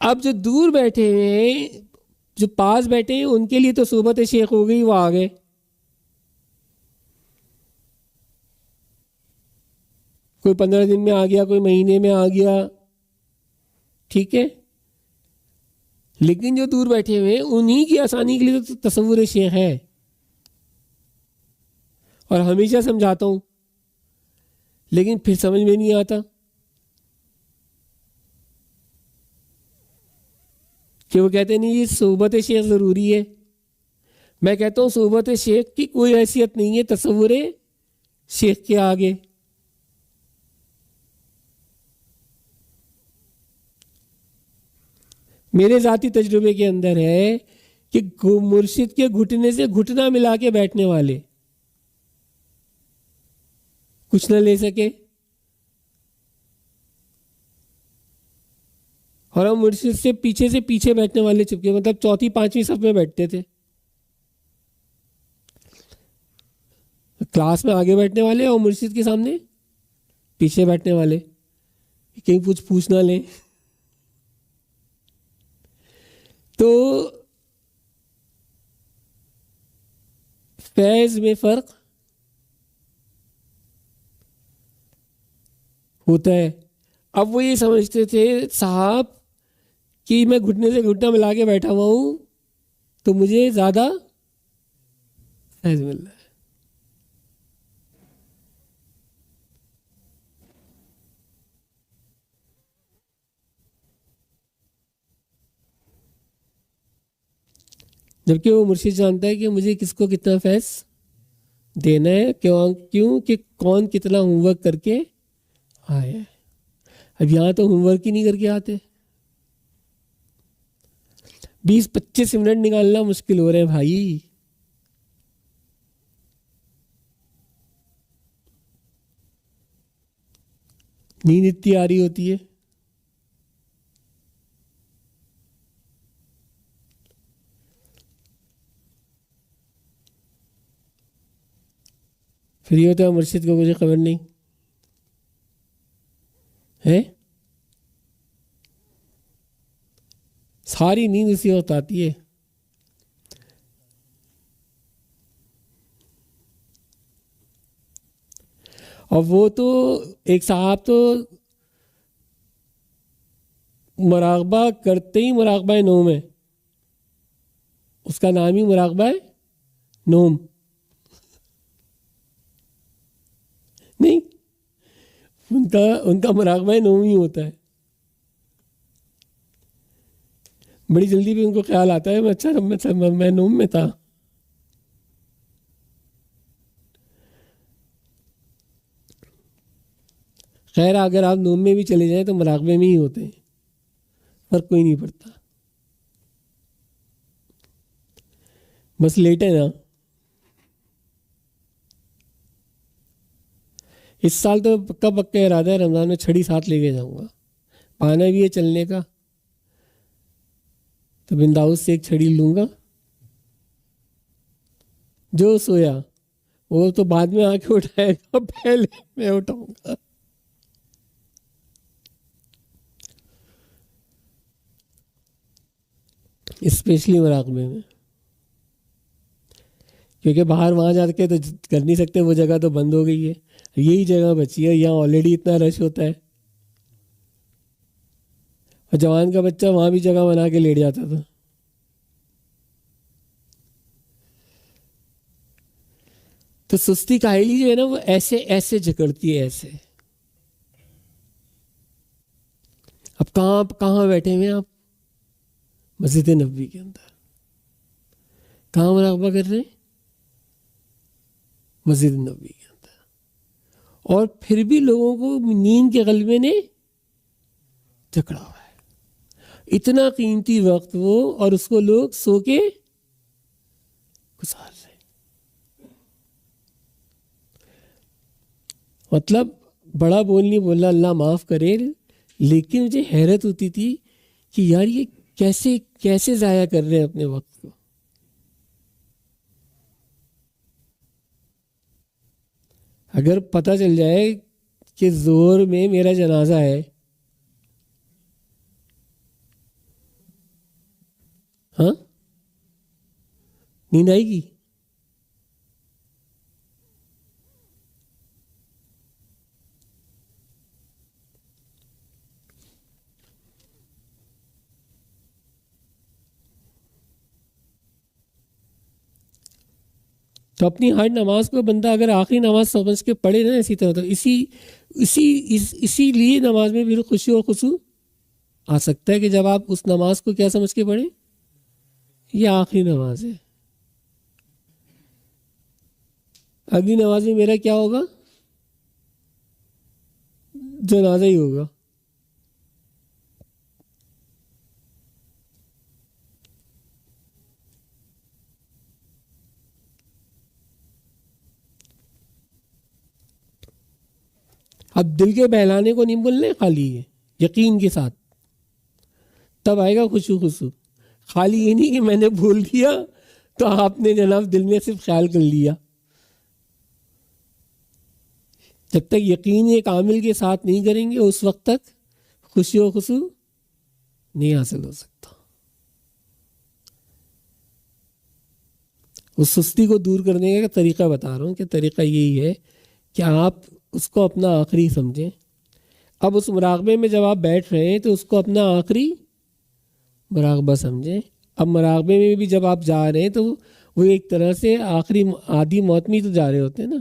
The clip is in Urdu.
اب جو دور بیٹھے ہوئے ہیں، جو پاس بیٹھے ہیں، ان کے لیے تو صحبت شیخ ہو گئی، وہ آ گئے. کوئی 15 دن میں آ گیا، کوئی مہینے میں آ گیا، ٹھیک ہے. لیکن جو دور بیٹھے ہوئے ہیں انہی کی آسانی کے لیے تو تصور شیخ ہے. اور ہمیشہ سمجھاتا ہوں، لیکن پھر سمجھ میں نہیں آتا کہ وہ کہتے ہیں نہیں یہ صحبت شیخ ضروری ہے. میں کہتا ہوں صحبت شیخ کی کوئی حیثیت نہیں ہے تصور شیخ کے آگے. میرے ذاتی تجربے کے اندر ہے کہ مرشد کے گھٹنے سے گھٹنا ملا کے بیٹھنے والے کچھ نہ لے سکے، اور ہم مرشد سے پیچھے بیٹھنے والے چپکے، مطلب چوتھی پانچویں صف میں بیٹھتے تھے. کلاس میں آگے بیٹھنے والے اور مرشد کے سامنے پیچھے بیٹھنے والے، کہیں کچھ پوچھ نہ لیں. تو فیض میں فرق ہوتا ہے. اب وہ یہ سمجھتے تھے صاحب کہ میں گھٹنے سے گھٹنا ملا کے بیٹھا ہوا ہوں تو مجھے زیادہ فیض مل رہا ہے. جبکہ وہ مرشد جانتا ہے کہ مجھے کس کو کتنا فیض دینا ہے، کیوں کہ کون کتنا ہوم ورک کر کے آیا ہے. اب یہاں تو ہوم ورک ہی نہیں کر کے آتے، 20-25 منٹ نکالنا مشکل ہو رہے ہیں بھائی. نیند اتنی آ رہی ہوتی ہے. پھر یہ ہوتا ہے مرشد کو مجھے خبر نہیں ہے. ساری نیند اسی وقت آتی ہے. اور وہ تو ایک صاحب تو مراقبہ کرتے ہی مراقبہ نوم ہے، اس کا نام ہی مراقبہ نوم نہیں، ان کا مراقبہ نوم ہی ہوتا ہے. بڑی جلدی بھی ان کو خیال آتا ہے اچھا میں نوم میں تھا. خیر اگر آپ نوم میں بھی چلے جائیں تو مراقبے میں ہی ہوتے ہیں، فرق کوئی نہیں پڑتا، بس لیٹ ہے نا. اس سال تو پکا ارادہ ہے رمضان میں چھڑی ساتھ لے کے جاؤں گا. پانا بھی ہے چلنے کا تو بنداؤس سے ایک چھڑی لوں گا. جو سویا وہ تو بعد میں آ کے اٹھائے گا، پہلے میں اٹھاؤں گا. اسپیشلی مراقبے میں، کیونکہ باہر وہاں جا کے تو کر نہیں سکتے، وہ جگہ تو بند ہو گئی ہے. یہی جگہ بچی ہے، یہاں آلریڈی اتنا رش ہوتا ہے. اور جوان کا بچہ وہاں بھی جگہ بنا کے لیٹ جاتا تھا. تو سستی کاہلی جو ہے نا وہ ایسے جکڑتی ہے ایسے. اب کہاں بیٹھے ہوئے ہیں آپ؟ مسجد نبوی کے اندر. کہاں مراقبہ کر رہے ہیں؟ مسجد نبوی کے اندر. اور پھر بھی لوگوں کو نیند کے غلبے نے جکڑا ہوا ہے. اتنا قیمتی وقت وہ، اور اس کو لوگ سو کے گزار رہے. مطلب بڑا بول نہیں بولنا، اللہ معاف کرے، لیکن مجھے حیرت ہوتی تھی کہ یار یہ کیسے ضائع کر رہے ہیں اپنے وقت کو. اگر پتہ چل جائے کہ ظہر میں میرا جنازہ ہے ہاں نیند آئے گی؟ تو اپنی ہر نماز کو بندہ اگر آخری نماز سمجھ کے پڑھے نا اسی طرح، تو اسی لیے نماز میں پھر خوشی اور خشوع آ سکتا ہے کہ جب آپ اس نماز کو کیا سمجھ کے پڑھیں، یہ آخری نماز ہے، اگلی نماز میں میرا کیا ہوگا؟ جنازہ ہی ہوگا۔ اب دل کے بہلانے کو نہیں بولنے، خالی ہے یقین کے ساتھ، تب آئے گا خوشو خصو۔ خالی یہ نہیں کہ میں نے بھول دیا تو آپ نے جناب دل میں صرف خیال کر لیا، جب تک یقین کامل کے ساتھ نہیں کریں گے اس وقت تک خوشی و خصو نہیں حاصل ہو سکتا۔ اس سستی کو دور کرنے کا طریقہ بتا رہا ہوں کہ طریقہ یہی ہے کہ آپ اس کو اپنا آخری سمجھیں۔ اب اس مراقبے میں جب آپ بیٹھ رہے ہیں تو اس کو اپنا آخری مراقبہ سمجھیں۔ اب مراقبے میں بھی جب آپ جا رہے ہیں تو وہ ایک طرح سے آخری آدھی موت میں تو جا رہے ہوتے ہیں نا،